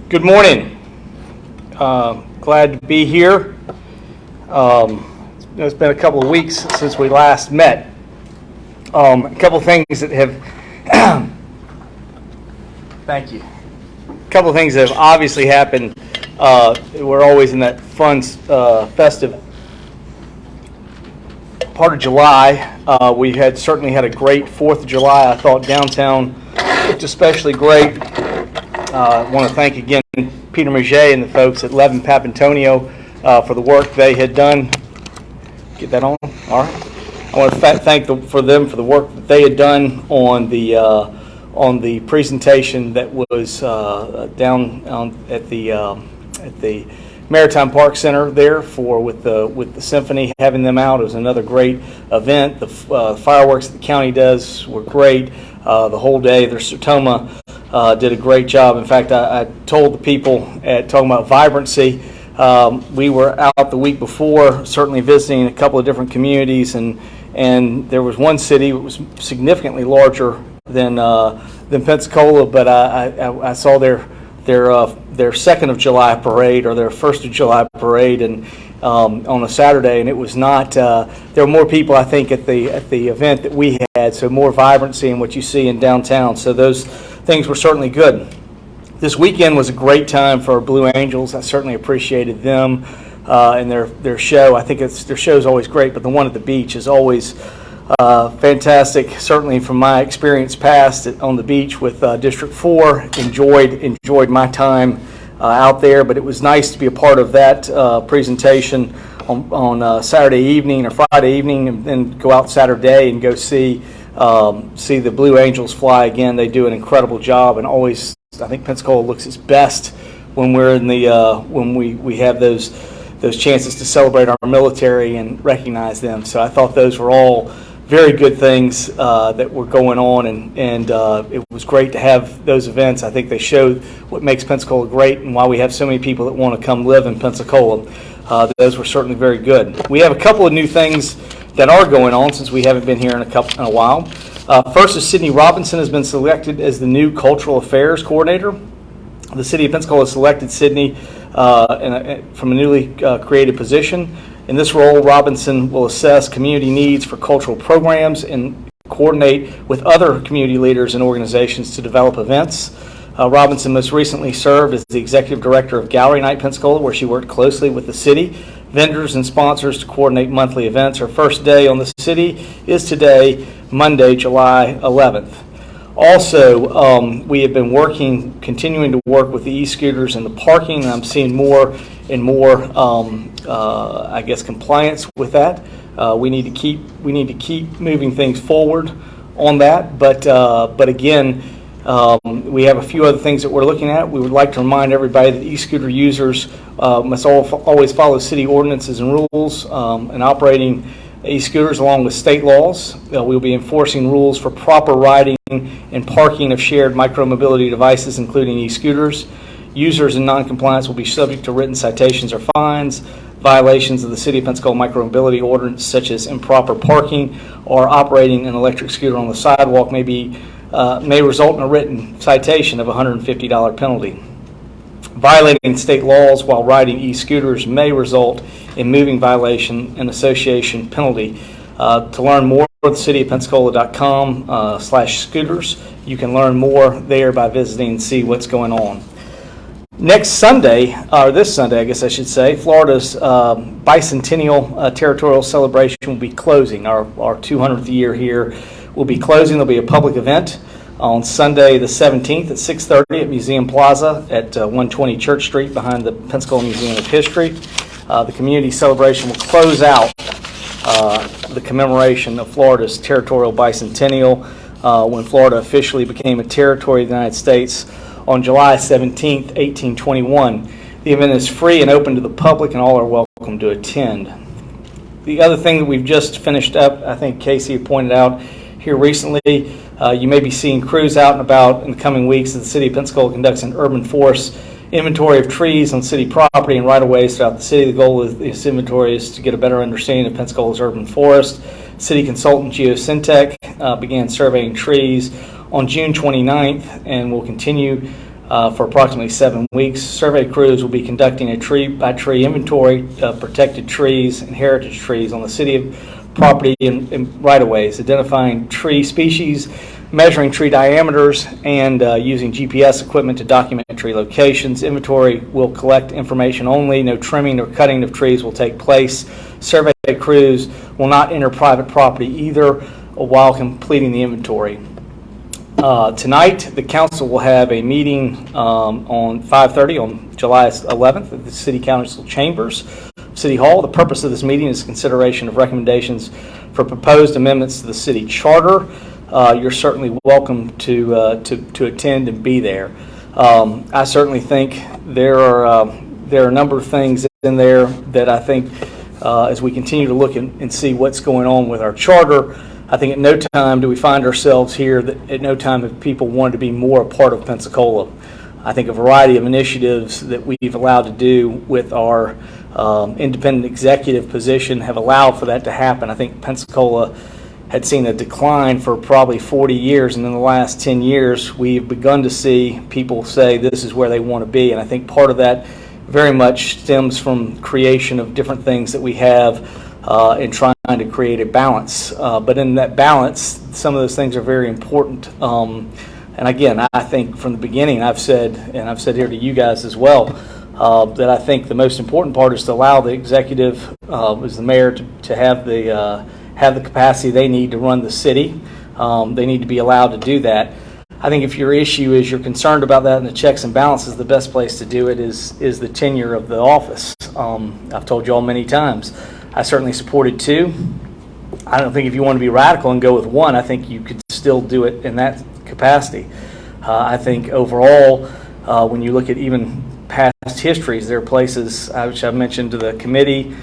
Good morning. Glad to be here. It's been a couple of weeks since we last met. A couple of things that have thank you. A couple of things that have obviously happened. We're always in that fun, festive part of July. We certainly had a great 4th of July. I thought downtown looked especially great. I want to thank again Peter Maget and the folks at Bicentennial for the work they had done. Get that on? All right. I want to thank them for the work that they had done on the presentation that was down at the Maritime Park Center there with the symphony, having them out. It was another great event. The fireworks that the county does were great. The whole day, their Sertoma did a great job. In fact, I told the people talking about vibrancy. We were out the week before, certainly visiting a couple of different communities, and there was one city that was significantly larger than Pensacola, but I saw their 2nd of July parade or their 1st of July parade, and on a Saturday, and it was not. There were more people, I think, at the event that we had, so more vibrancy in what you see in downtown. So those things were certainly good. This weekend was a great time for our Blue Angels. I certainly appreciated them and their show. I think their show is always great, but the one at the beach is always fantastic. Certainly from my experience past on the beach with District 4, enjoyed my time out there, but it was nice to be a part of that presentation on Saturday evening or Friday evening, and then go out Saturday and go see the Blue Angels fly again. They do an incredible job, and always I think Pensacola looks its best when we're in when we have those chances to celebrate our military and recognize them. So I thought those were all very good things that were going on, and it was great to have those events. I think they showed what makes Pensacola great and why we have so many people that want to come live in Pensacola. Those were certainly very good. We have a couple of new things that are going on since we haven't been here in a while. First is Sydney Robinson has been selected as the new Cultural Affairs Coordinator. The City of Pensacola selected Sydney from a newly created position. In this role, Robinson will assess community needs for cultural programs and coordinate with other community leaders and organizations to develop events. Robinson most recently served as the Executive Director of Gallery Night Pensacola, where she worked closely with the city, vendors, and sponsors to coordinate monthly events. Her first day on the city is today, Monday, July 11th. Also, we have been continuing to work with the e-scooters and the parking, and I'm seeing more and more, compliance with that. We need to keep moving things forward on that. But again, we have a few other things that we're looking at. We would like to remind everybody that e-scooter users must always follow city ordinances and rules and operating e-scooters along with state laws. We'll be enforcing rules for proper riding and parking of shared micromobility devices, including e-scooters. Users in non-compliance will be subject to written citations or fines. Violations of the City of Pensacola micromobility ordinance, such as improper parking or operating an electric scooter on the sidewalk, may result in a written citation of a $150 penalty. Violating state laws while riding e-scooters may result in moving violation and association penalty. To learn more, cityofpensacola.com/scooters. You can learn more there by visiting and see what's going on. Next Sunday, or this Sunday, I guess I should say, Florida's Bicentennial Territorial celebration will be closing. Our 200th year here will be closing. There'll be a public event on Sunday the 17th at 6:30 at Museum Plaza at 120 Church Street behind the Pensacola Museum of History. The community celebration will close out the commemoration of Florida's Territorial Bicentennial when Florida officially became a territory of the United States on July 17th, 1821. The event is free and open to the public, and all are welcome to attend. The other thing that we've just finished up, I think Casey had pointed out here recently, you may be seeing crews out and about in the coming weeks as the City of Pensacola conducts an urban forest inventory of trees on city property and right-of-ways throughout the city. The goal of this inventory is to get a better understanding of Pensacola's urban forest. City consultant Geosyntec began surveying trees on June 29th and will continue for approximately 7 weeks. Survey crews will be conducting a tree-by-tree inventory of protected trees and heritage trees on the city property and right-of-ways, identifying tree species, measuring tree diameters, and using GPS equipment to document tree locations. Inventory will collect information only. No trimming or cutting of trees will take place. Survey crews will not enter private property either while completing the inventory. Tonight, the council will have a meeting on 5:30 on July 11th at the City Council Chambers, City Hall. The purpose of this meeting is consideration of recommendations for proposed amendments to the city charter. You're certainly welcome to attend and be there. I certainly think there are a number of things in there that I think as we continue to look and see what's going on with our charter, I think at no time do we find ourselves here that at no time have people wanted to be more a part of Pensacola. I think a variety of initiatives that we've allowed to do with our independent executive position have allowed for that to happen. I think Pensacola had seen a decline for probably 40 years, and in the last 10 years we've begun to see people say this is where they want to be, and I think part of that very much stems from creation of different things that we have in trying to create a balance. But in that balance, some of those things are very important. And again, I think from the beginning I've said, and I've said here to you guys as well, that I think the most important part is to allow the executive, as the mayor, to have the capacity they need to run the city. They need to be allowed to do that. I think if your issue is you're concerned about that and the checks and balances, the best place to do it is the tenure of the office. I've told you all many times, I certainly supported 2. I don't think if you want to be radical and go with 1, I think you could still do it in that capacity. I think overall, when you look at even past histories, there are places which I've mentioned to the committee,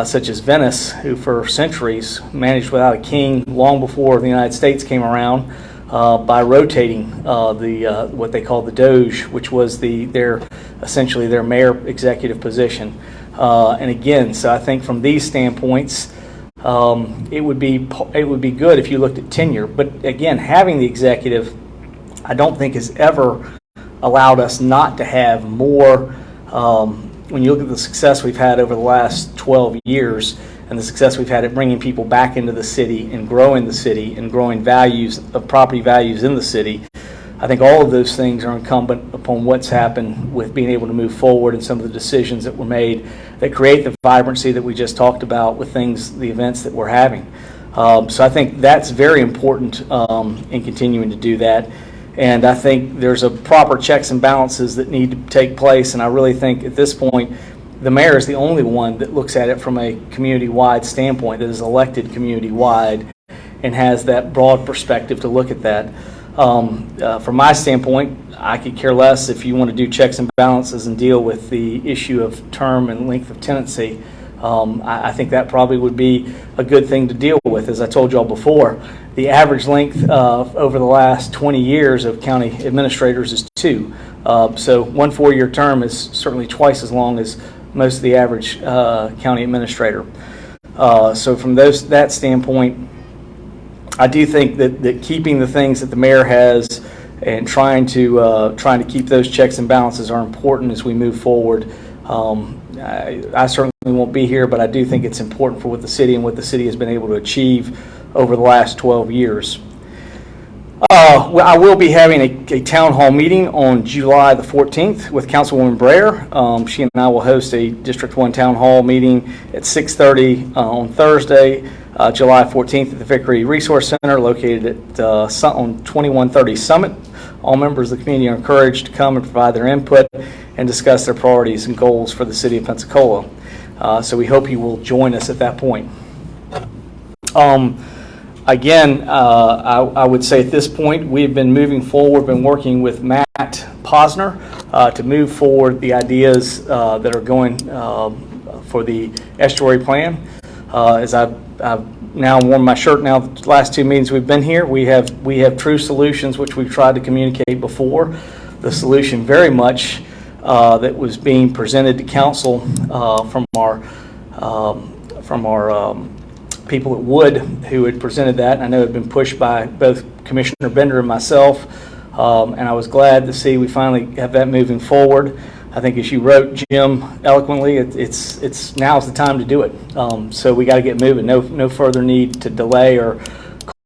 such as Venice, who for centuries managed without a king long before the United States came around by rotating what they call the Doge, which was essentially their mayor executive position. And again, so I think from these standpoints, it would be good if you looked at tenure. But again, having the executive, I don't think has ever allowed us not to have more. When you look at the success we've had over the last 12 years and the success we've had at bringing people back into the city and growing the city and growing values of property values in the city, I think all of those things are incumbent upon what's happened with being able to move forward and some of the decisions that were made that create the vibrancy that we just talked about with the events that we're having. So I think that's very important in continuing to do that. And I think there's a proper checks and balances that need to take place. And I really think at this point, the mayor is the only one that looks at it from a community-wide standpoint, that is elected community-wide and has that broad perspective to look at that. From my standpoint, I could care less if you want to do checks and balances and deal with the issue of term and length of tenancy. I think that probably would be a good thing to deal with. As I told you all before, the average length over the last 20 years of county administrators is 2. So 1 4-year term is certainly twice as long as most of the average county administrator. So from that standpoint, I do think that keeping the things that the mayor has and trying to keep those checks and balances are important as we move forward. I certainly won't be here, but I do think it's important for what the city and what the city has been able to achieve over the last 12 years. I will be having a town hall meeting on July the 14th with Councilwoman Breyer. She and I will host a District 1 town hall meeting at 6:30 on Thursday, July 14th at the Vickery Resource Center located at on 2130 Summit. All members of the community are encouraged to come and provide their input and discuss their priorities and goals for the city of Pensacola. So we hope you will join us at that point. Again, I would say at this point we've been moving forward, been working with Matt Posner to move forward the ideas that are going for the estuary plan. As I've now worn my shirt now the last 2 meetings we've been here, we have true solutions which we've tried to communicate before. The solution very much that was being presented to council from our people at Wood who had presented that, and I know it had been pushed by both Commissioner Bender and myself, And I was glad to see we finally have that moving forward. I think, as you wrote, Jim, eloquently, it's now's the time to do it. So we got to get moving. No further need to delay or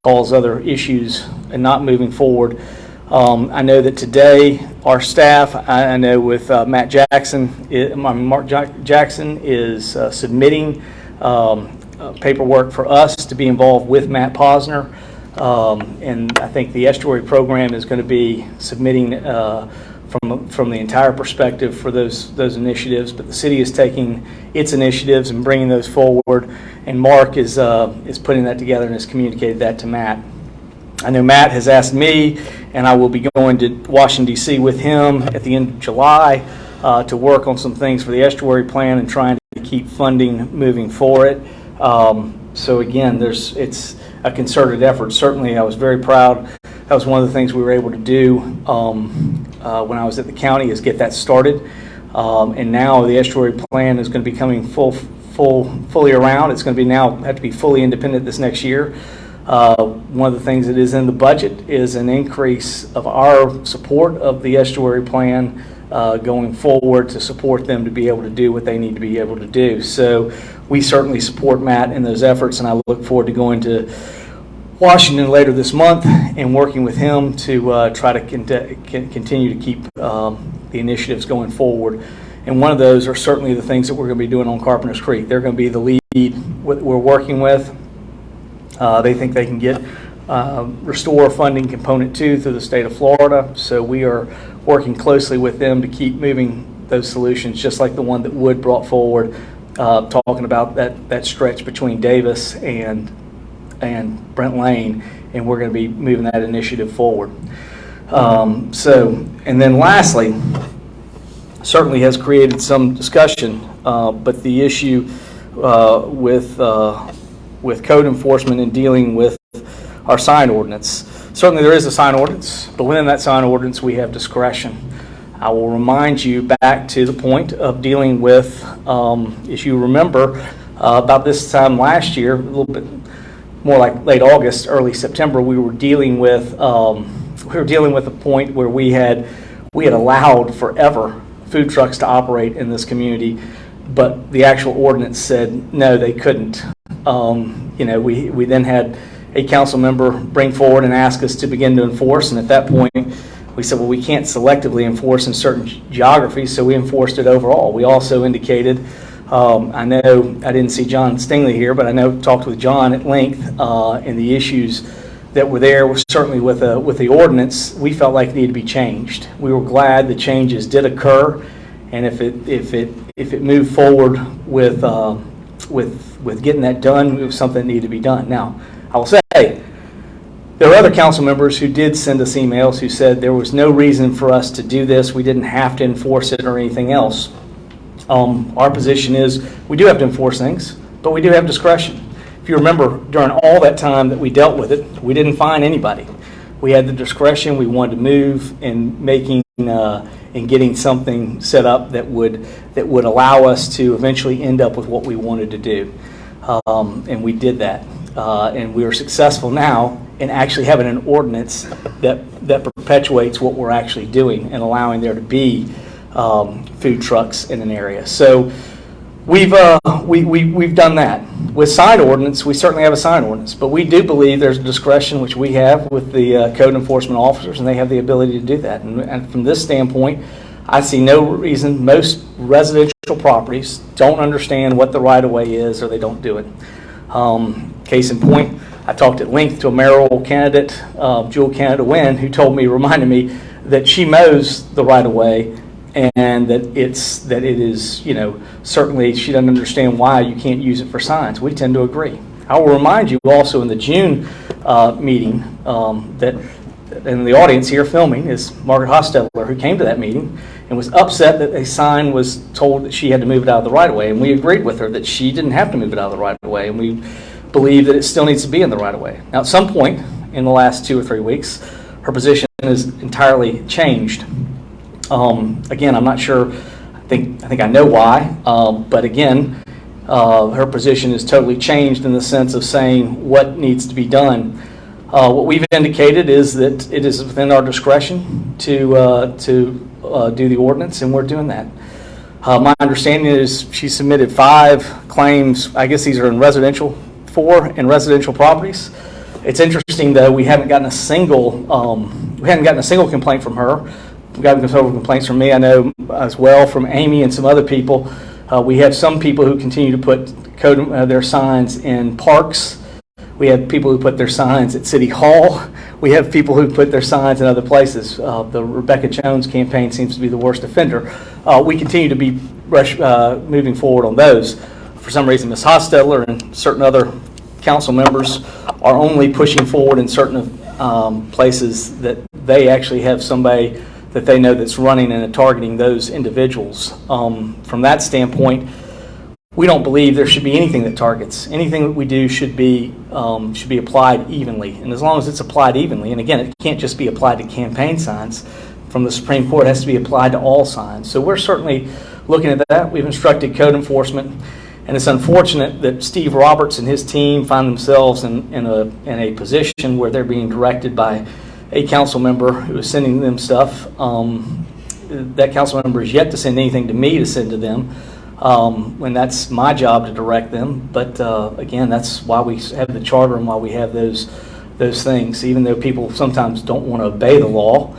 cause other issues and not moving forward. I know that today our staff, I know with Mark Jackson is submitting paperwork for us to be involved with Matt Posner. And I think the Estuary program is going to be submitting from the entire perspective for those initiatives, but the city is taking its initiatives and bringing those forward, and Mark is putting that together and has communicated that to Matt. I know Matt has asked me, and I will be going to Washington, D.C. with him at the end of July to work on some things for the estuary plan and trying to keep funding moving for it. So again, it's a concerted effort. Certainly, I was very proud. That was one of the things we were able to do when I was at the county, is get that started. And now the estuary plan is going to be coming fully around. It's going to be have to be fully independent this next year. One of the things that is in the budget is an increase of our support of the estuary plan going forward to support them to be able to do what they need to be able to do. So we certainly support Matt in those efforts, and I look forward to going to Washington later this month and working with him to try to continue to keep the initiatives going forward. And one of those are certainly the things that we're going to be doing on Carpenter's Creek. They're going to be the lead we're working with. They think they can get restore funding component 2 through the state of Florida. So we are working closely with them to keep moving those solutions, just like the one that Wood brought forward, talking about that stretch between Davis and Brent Lane, and we're going to be moving that initiative forward. And then lastly, certainly has created some discussion, but the issue with code enforcement and dealing with our sign ordinance. Certainly there is a sign ordinance, but within that sign ordinance we have discretion. I will remind you back to the point of dealing with, as you remember, about this time last year, a little bit more like late August, early September, we were dealing with a point where we had allowed forever food trucks to operate in this community, but the actual ordinance said no, they couldn't. We then had a council member bring forward and ask us to begin to enforce, and at that point we said, well, we can't selectively enforce in certain geographies, so we enforced it overall. We also indicated, I know I didn't see John Stingley here, but I know talked with John at length, and the issues that were there was certainly with the ordinance we felt like needed to be changed. We were glad the changes did occur, and if it moved forward with getting that done, it was something that needed to be done. Now, I will say, there are other council members who did send us emails who said there was no reason for us to do this. We didn't have to enforce it or anything else. Our position is we do have to enforce things, but we do have discretion. If you remember, during all that time that we dealt with it, we didn't fine anybody. We had the discretion. We wanted to move in making and getting something set up that would allow us to eventually end up with what we wanted to do, and we did that, and we are successful now in actually having an ordinance that perpetuates what we're actually doing and allowing there to be food trucks in an area. So we've done that. With sign ordinance, we certainly have a sign ordinance, but we do believe there's a discretion which we have with the code enforcement officers, and they have the ability to do that. And from this standpoint, I see no reason. Most residential properties don't understand what the right-of-way is, or they don't do it. Case in point, I talked at length to a mayoral candidate, Jewel Canada Wynn, who reminded me that she mows the right-of-way, and that it is, certainly she doesn't understand why you can't use it for signs. We tend to agree. I will remind you also in the June meeting that in the audience here filming is Margaret Hostetler, who came to that meeting and was upset that a sign was told that she had to move it out of the right-of-way, and we agreed with her that she didn't have to move it out of the right-of-way, and we believe that it still needs to be in the right-of-way. Now, at some point in the last 2 or 3 weeks, her position has entirely changed. Again, I'm not sure. I think I know why, but again, her position is totally changed in the sense of saying what needs to be done. What we've indicated is that it is within our discretion to do the ordinance, and we're doing that. My understanding is she submitted 5 claims. I guess these are in residential, 4 in residential properties. It's interesting though, we haven't gotten a single complaint from her. We've gotten several complaints from me, I know, as well, from Amy and some other people. We have some people who continue to put their signs in parks. We have people who put their signs at City Hall. We have people who put their signs in other places. The Rebecca Jones campaign seems to be the worst offender. We continue to be moving forward on those. For some reason, Ms. Hostetler and certain other council members are only pushing forward in certain places that they actually have somebody that they know that's running and targeting those individuals. From that standpoint, we don't believe there should be anything that targets. Anything that we do should be applied evenly. And as long as it's applied evenly, and again, it can't just be applied to campaign signs from the Supreme Court, it has to be applied to all signs. So we're certainly looking at that. We've instructed code enforcement, and it's unfortunate that Steve Roberts and his team find themselves in a position where they're being directed by a council member who is sending them stuff. That council member is yet to send anything to me to send to them. When that's my job to direct them, but again, that's why we have the charter and why we have those things. Even though people sometimes don't want to obey the law,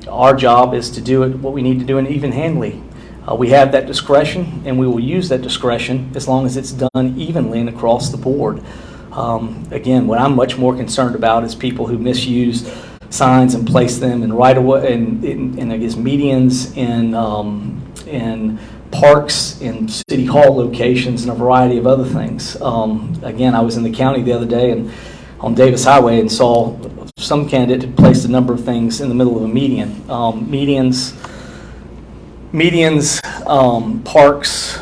our job is to do what we need to do in even-handedly. We have that discretion, and we will use that discretion as long as it's done evenly and across the board. Again, what I'm much more concerned about is people who misuse signs and place them in right-of-way and I guess medians and parks in City Hall locations and a variety of other things. Again, I was in the county the other day and on Davis Highway and saw some candidate had placed a number of things in the middle of a median. Medians, parks,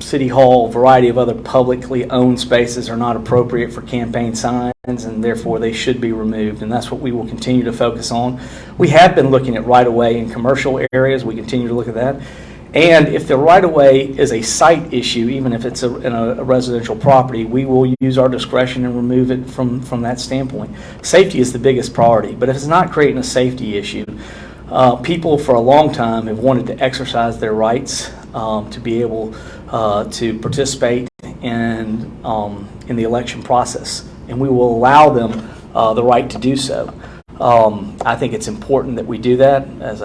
City Hall, a variety of other publicly owned spaces are not appropriate for campaign signs, and therefore they should be removed, and that's what we will continue to focus on. We have been looking at right-of-way in commercial areas. We continue to look at that. And if the right-of-way is a site issue, even if it's in a residential property, we will use our discretion and remove it from that standpoint. Safety is the biggest priority, but if it's not creating a safety issue, people for a long time have wanted to exercise their rights to be able to participate in the election process, and we will allow them the right to do so. I think it's important that we do that. As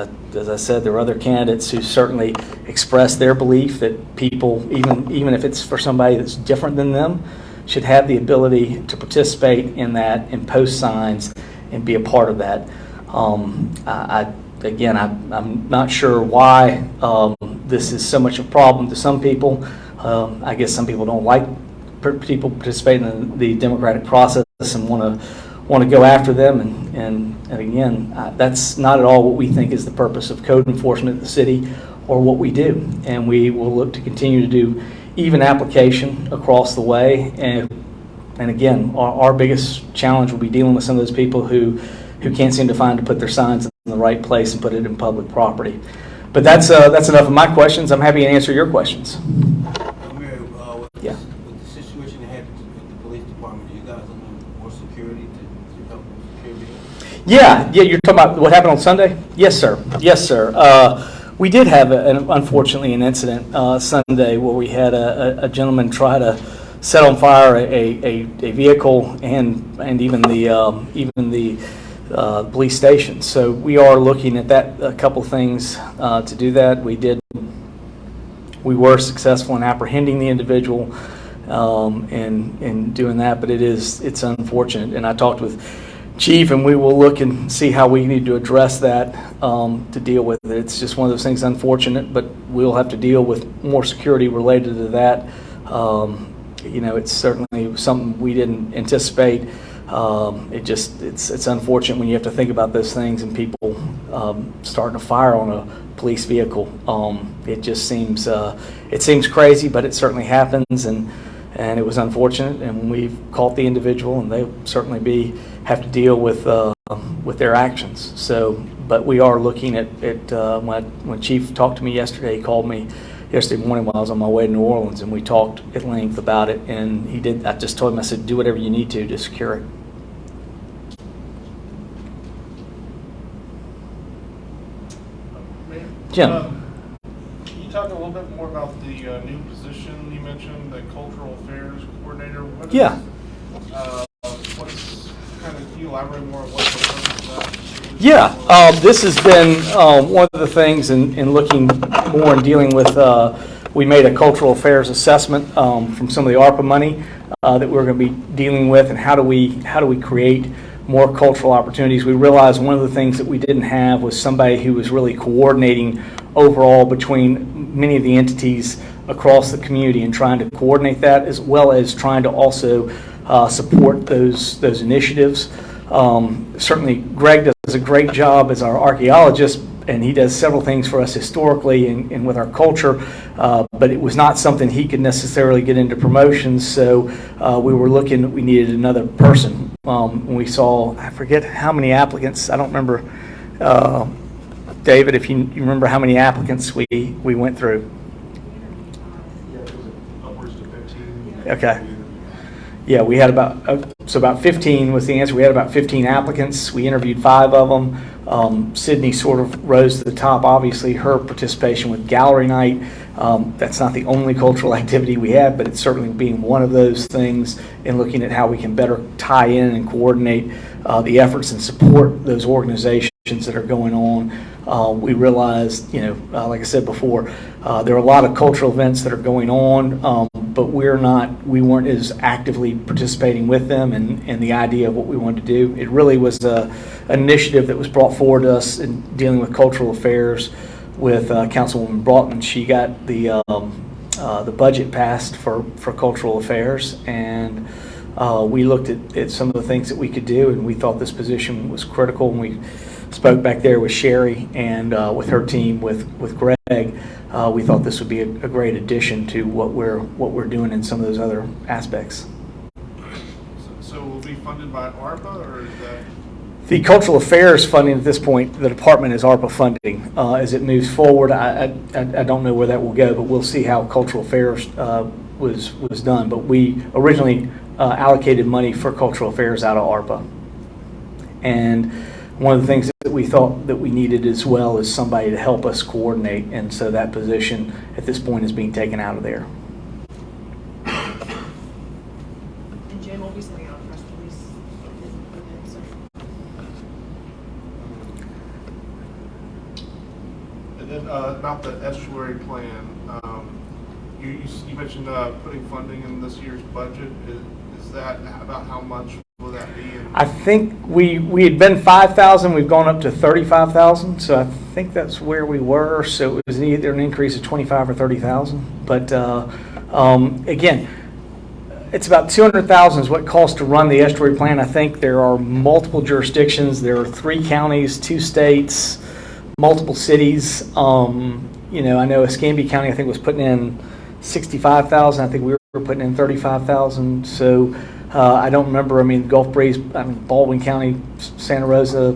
I said, there are other candidates who certainly express their belief that people, even if it's for somebody that's different than them, should have the ability to participate in that and post signs and be a part of that. I'm not sure why this is so much a problem to some people. I guess some people don't like people participating in the democratic process and want to go after them, and again, that's not at all what we think is the purpose of code enforcement in the city or what we do. And we will look to continue to do even application across the way, and again, our biggest challenge will be dealing with some of those people who can't seem to find to put their signs in the right place and put it in public property. But that's enough of my questions. I'm happy to answer your questions. Yeah. With the situation that happened with the police department, do you guys need more security to help with security? Yeah, you're talking about what happened on Sunday? Yes, sir. We did have, unfortunately, an incident Sunday where we had a gentleman try to set on fire a vehicle and even the police station. So we are looking at that, a couple things to do that. We were successful in apprehending the individual and doing that, but it's unfortunate. And I talked with Chief, and we will look and see how we need to address that to deal with it. It's just one of those things, unfortunate, but we'll have to deal with more security related to that. It's certainly something we didn't anticipate. It's unfortunate when you have to think about those things and people starting to fire on a police vehicle. It just seems crazy, but it certainly happens, and it was unfortunate. And we've caught the individual, and they certainly have to deal with their actions. So, but we are looking at when Chief talked to me yesterday. He called me yesterday morning while I was on my way to New Orleans, and we talked at length about it. And I just told him, I said, do whatever you need to secure it. Jim. Can you talk a little bit more about the new position you mentioned, the cultural affairs coordinator? Yeah. What's kind of, can you elaborate more on what the purpose of that is? Yeah, this has been one of the things in looking more and dealing with, we made a cultural affairs assessment from some of the ARPA money that we're going to be dealing with, and how do we create more cultural opportunities. We realized one of the things that we didn't have was somebody who was really coordinating overall between many of the entities across the community and trying to coordinate that, as well as trying to also support those initiatives. Certainly Greg does a great job as our archaeologist, and he does several things for us historically and with our culture, but it was not something he could necessarily get into promotions, so we were looking, we needed another person. When we saw, I forget how many applicants, I don't remember, David, if you remember how many applicants we went through. Yeah, it was upwards to 15. Okay. Yeah, we had about 15 was the answer. We had about 15 applicants. We interviewed 5 of them. Sydney sort of rose to the top. Obviously, her participation with Gallery Night, that's not the only cultural activity we have, but it's certainly being one of those things in looking at how we can better tie in and coordinate the efforts and support those organizations that are going on. We realized, like I said before, there are a lot of cultural events that are going on, but we weren't as actively participating with them and the idea of what we wanted to do. It really was an initiative that was brought forward to us in dealing with cultural affairs with Councilwoman Broughton. She got the budget passed for cultural affairs, and we looked at some of the things that we could do, and we thought this position was critical. And we spoke back there with Sherry and with her team, with Greg. We thought this would be a great addition to what we're doing in some of those other aspects. So will it be funded by ARPA, or is that? The cultural affairs funding at this point, the department is ARPA funding. As it moves forward, I don't know where that will go, but we'll see how cultural affairs was done. But we originally allocated money for cultural affairs out of ARPA. And one of the things that we thought that we needed as well is somebody to help us coordinate, and so that position at this point is being taken out of there. And Jim will be sending out a press release. And then about the estuary plan, you mentioned putting funding in this year's budget. Is that about how much will that be? I think we had been 5,000. We've gone up to 35,000. So I think that's where we were. So it was either an increase of 25 or 30,000. But again, it's about 200,000 is what it costs to run the estuary plan. I think there are multiple jurisdictions. There are 3 counties, 2 states, multiple cities. I know Escambia County, I think, was putting in 65,000. I think we were putting in 35,000. So I don't remember. I mean, Gulf Breeze, Baldwin County, Santa Rosa,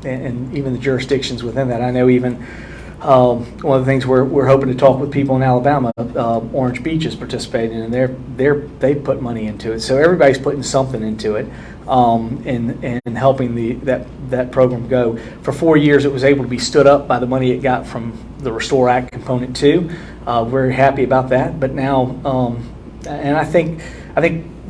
and even the jurisdictions within that. I know even one of the things we're hoping to talk with people in Alabama. Orange Beach is participating, and they put money into it. So everybody's putting something into it, and helping that program go. For 4 years, it was able to be stood up by the money it got from the Restore Act component too. Very happy about that. But now, and I think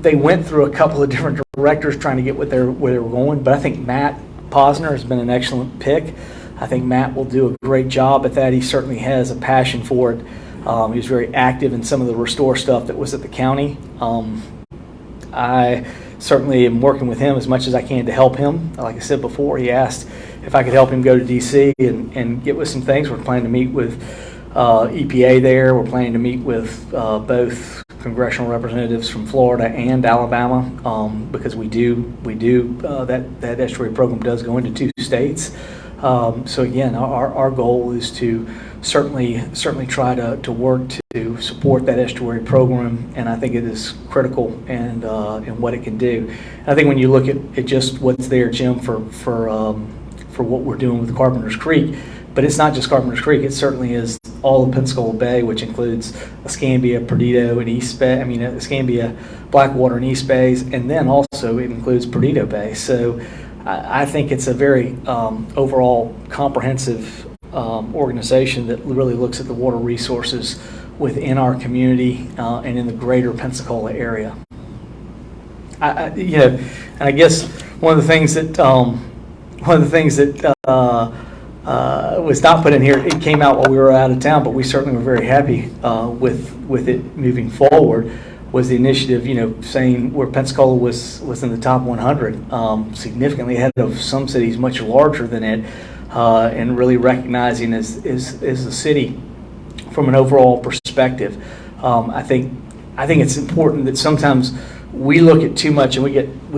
they went through a couple of different directors trying to get where they were going, but I think Matt Posner has been an excellent pick. I think Matt will do a great job at that. He certainly has a passion for it. He was very active in some of the restore stuff that was at the county. I certainly am working with him as much as I can to help him. Like I said before, he asked if I could help him go to D.C. and get with some things. We're planning to meet with EPA there. We're planning to meet with both congressional representatives from Florida and Alabama, because we do that estuary program does go into 2 states. So again, our goal is to certainly try to work to support that estuary program, and I think it is critical and what it can do. And I think when you look at just what's there, Jim, for what we're doing with Carpenter's Creek, but it's not just Carpenter's Creek. It certainly is all of Pensacola Bay, which includes Escambia, Perdido, and East Bay. Escambia, Blackwater, and East Bays, and then also it includes Perdido Bay. So I think it's a very overall comprehensive organization that really looks at the water resources within our community and in the greater Pensacola area. And I guess one of the things that was not put in here, it came out while we were out of town, but we certainly were very happy with it moving forward, was the initiative, saying where Pensacola was in the top 100, significantly ahead of some cities much larger than it, and really recognizing as a city from an overall perspective. I think it's important that sometimes we look at too much and we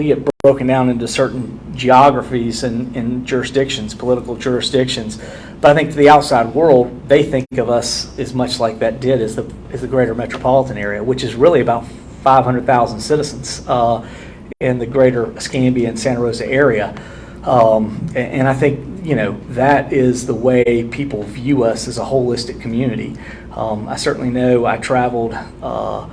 get broken down into certain geographies and jurisdictions, political jurisdictions. But I think to the outside world, they think of us as much like that did as the greater metropolitan area, which is really about 500,000 citizens in the greater Escambia and Santa Rosa area. And I think, that is the way people view us as a holistic community. I certainly know I traveled, I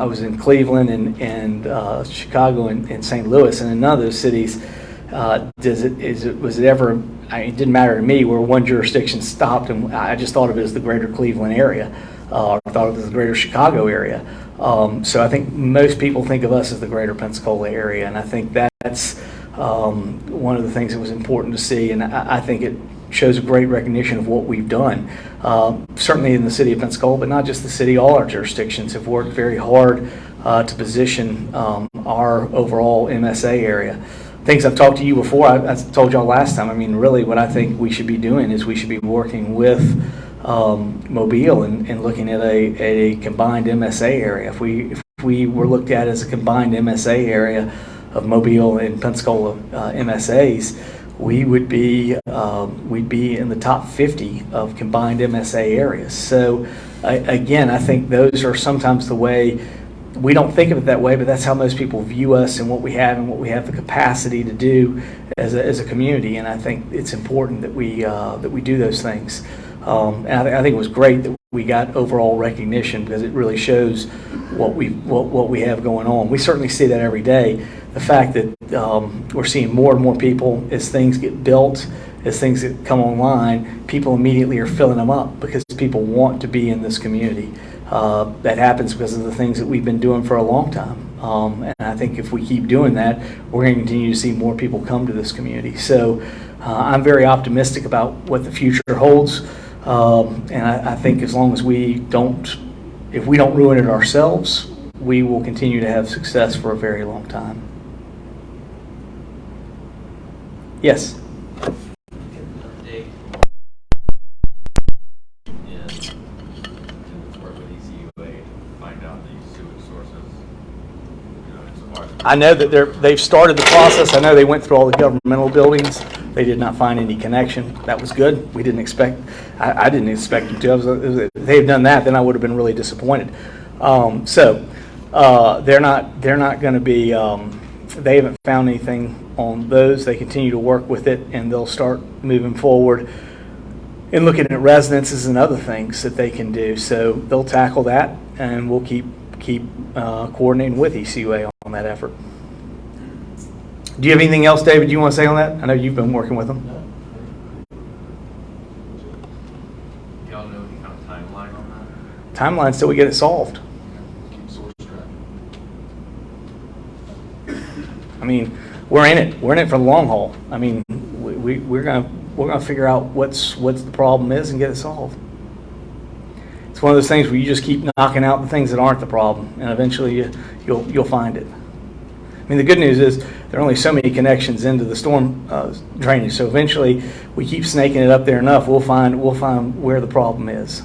was in Cleveland and Chicago and St. Louis, and in none of those cities it didn't matter to me where one jurisdiction stopped, and I just thought of it as the greater Cleveland area, or thought of it as the greater Chicago area. So I think most people think of us as the greater Pensacola area, and I think that's one of the things that was important to see, and I think it shows a great recognition of what we've done. Certainly in the city of Pensacola, but not just the city, all our jurisdictions have worked very hard to position our overall MSA area. Things I've talked to you before, I told y'all last time, really what I think we should be doing is we should be working with Mobile and looking at a combined MSA area. If we were looked at as a combined MSA area of Mobile and Pensacola MSAs, we'd be in the top 50 of combined MSA areas. So again, I think those are sometimes the way, we don't think of it that way, but that's how most people view us and what we have the capacity to do as a community. And I think it's important that we do those things. And I think it was great that we got overall recognition, because it really shows what we have going on. We certainly see that every day. The fact that we're seeing more and more people as things get built, as things that come online, people immediately are filling them up because people want to be in this community. That happens because of the things that we've been doing for a long time. And I think if we keep doing that, we're going to continue to see more people come to this community. So I'm very optimistic about what the future holds. And I think as long as if we don't ruin it ourselves, we will continue to have success for a very long time. Yes? Update in work with ECUA to find out the sewage sources. I know that they've started the process. I know they went through all the governmental buildings. They did not find any connection. That was good. We didn't expect. I didn't expect them to. If they've done that, then I would have been really disappointed. So they're not going to be. They haven't found anything on those. They continue to work with it, and they'll start moving forward and looking at residences and other things that they can do. So they'll tackle that, and we'll keep coordinating with ECUA on that effort. Do you have anything else, David, you want to say on that? I know you've been working with them. Do y'all know any kind of timeline on that? Timeline till we get it solved. We're in it. We're in it for the long haul. We're gonna figure out what's the problem is and get it solved. It's one of those things where you just keep knocking out the things that aren't the problem, and eventually you'll find it. The good news is there are only so many connections into the storm drainage, so eventually we keep snaking it up there enough, we'll find where the problem is.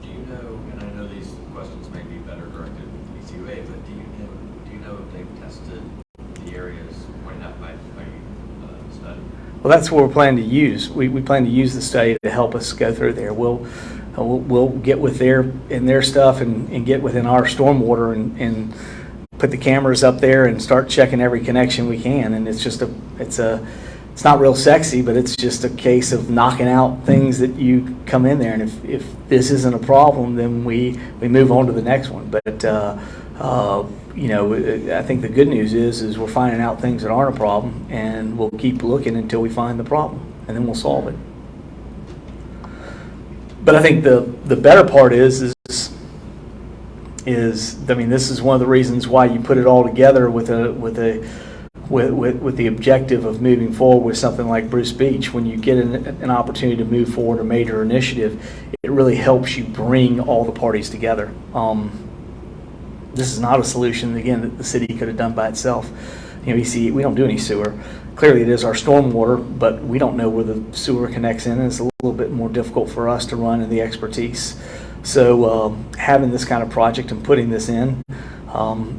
Do you know, and I know these questions may be better directed to ECUA, but do you know if they've tested the areas pointed out by study? Well, that's what we're planning to use. We plan to use the study to help us go through there. We'll get with their stuff and get within our stormwater and put the cameras up there and start checking every connection we can. And it's not real sexy, but it's just a case of knocking out things that you come in there. And if this isn't a problem, then we move on to the next one. But I think the good news is we're finding out things that aren't a problem, and we'll keep looking until we find the problem. and then we'll solve it. But I think the better part is I mean, this is one of the reasons why you put it all together with the objective of moving forward with something like Bruce Beach. When you get an opportunity to move forward a major initiative, it really helps you bring all the parties together. This is not a solution, again, that the city could have done by itself. You know, you see, we don't do any sewer. Clearly, it is our stormwater, but we don't know where the sewer connects in, and it's a little bit more difficult for us to run and the expertise. So having this kind of project and putting this in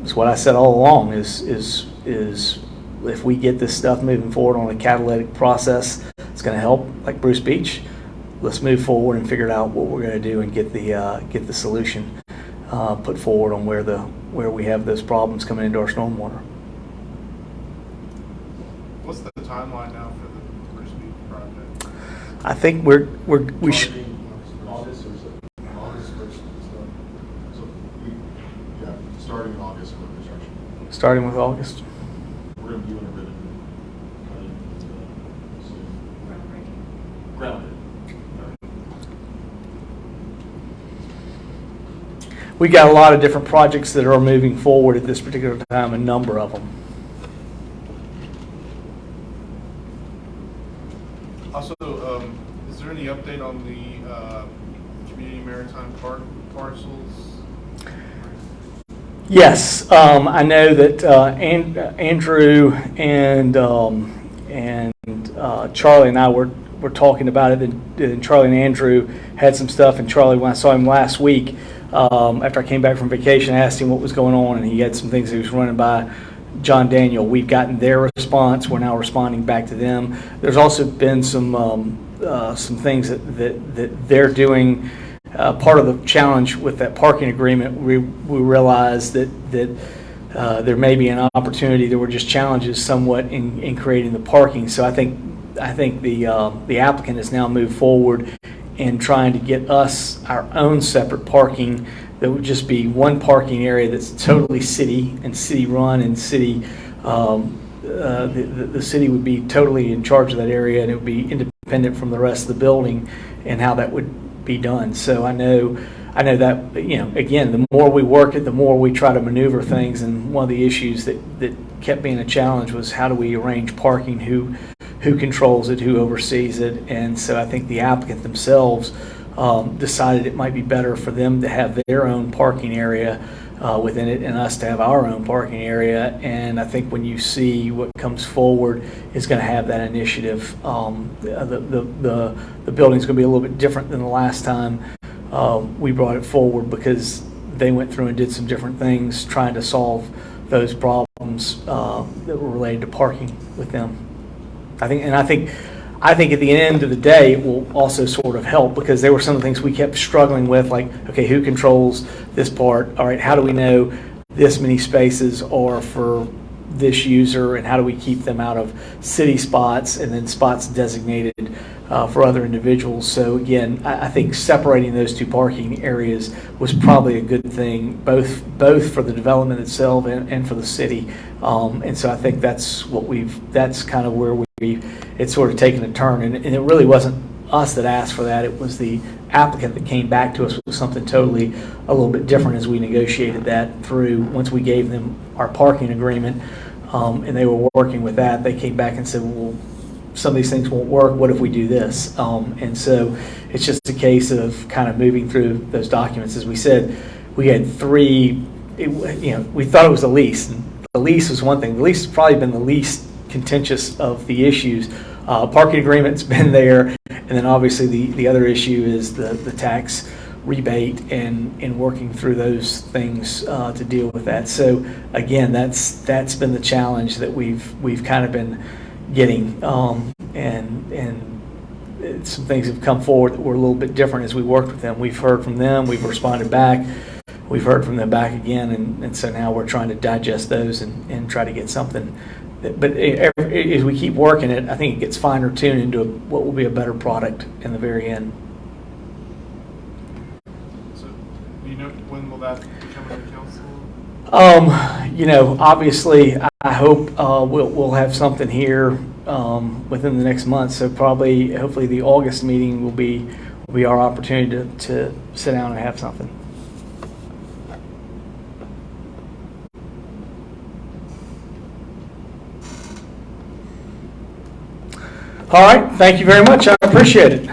is what I said all along, is if we get this stuff moving forward on a catalytic process, it's going to help, like Bruce Beach. Let's move forward and figure out what we're going to do and get the solution put forward on where we have those problems coming into our stormwater. What's the timeline now for the Bruce Beach project? I think we should. August or so. August first. So starting in August for construction. Starting with August. We're going to be doing a ribbon cutting soon. Grounded. We got a lot of different projects that are moving forward at this particular time, a number of them. Also, is there any update on the community maritime parcels? Yes, I know that Andrew and Charlie and I were talking about it, and Charlie and Andrew had some stuff, and Charlie, when I saw him last week, after I came back from vacation, I asked him what was going on, and he had some things he was running by John Daniel. We've gotten their response. We're now responding back to them. There's also been some things that they're doing. Part of the challenge with that parking agreement, we realized that there may be an opportunity. There were just challenges somewhat in creating the parking. So I think the applicant has now moved forward in trying to get us our own separate parking. That would just be one parking area that's totally city and city run, and city. The city would be totally in charge of that area, and it would be independent from the rest of the building and how that would be done. So I know that, you know, again, the more we work it, the more we try to maneuver things. And one of the issues that kept being a challenge was how do we arrange parking, who controls it, who oversees it. And so I think the applicant themselves decided it might be better for them to have their own parking area within it, and us to have our own parking area. And I think when you see what comes forward is going to have that initiative. The building's going to be a little bit different than the last time we brought it forward, because they went through and did some different things trying to solve those problems that were related to parking with them. I think at the end of the day, it will also sort of help, because there were some of the things we kept struggling with, like, okay, who controls this part? All right, how do we know this many spaces are for this user, and how do we keep them out of city spots and then spots designated for other individuals? So again, I think separating those two parking areas was probably a good thing, both for the development itself and for the city. And so I think that's kind of where it's sort of taken a turn, and it really wasn't us that asked for that. It was the applicant that came back to us with something totally a little bit different as we negotiated that through. Once we gave them our parking agreement, and they were working with that, they came back and said, well, some of these things won't work. What if we do this? And so it's just a case of kind of moving through those documents. As we said, we had three. We thought it was the lease. And the lease was one thing. The lease has probably been the least contentious of the issues. Parking agreement's been there, and then obviously the other issue is the tax rebate and working through those things to deal with that. So again, that's been the challenge that we've kind of been getting, and some things have come forward that were a little bit different as we worked with them. We've heard from them, we've responded back, we've heard from them back again, and so now we're trying to digest those and try to get something. But as we keep working it, I think it gets finer tuned into what will be a better product in the very end. So, do you know when will that be coming to council? Obviously, I hope we'll have something here within the next month. So probably, hopefully, the August meeting will be our opportunity to sit down and have something. All right, thank you very much. I appreciate it.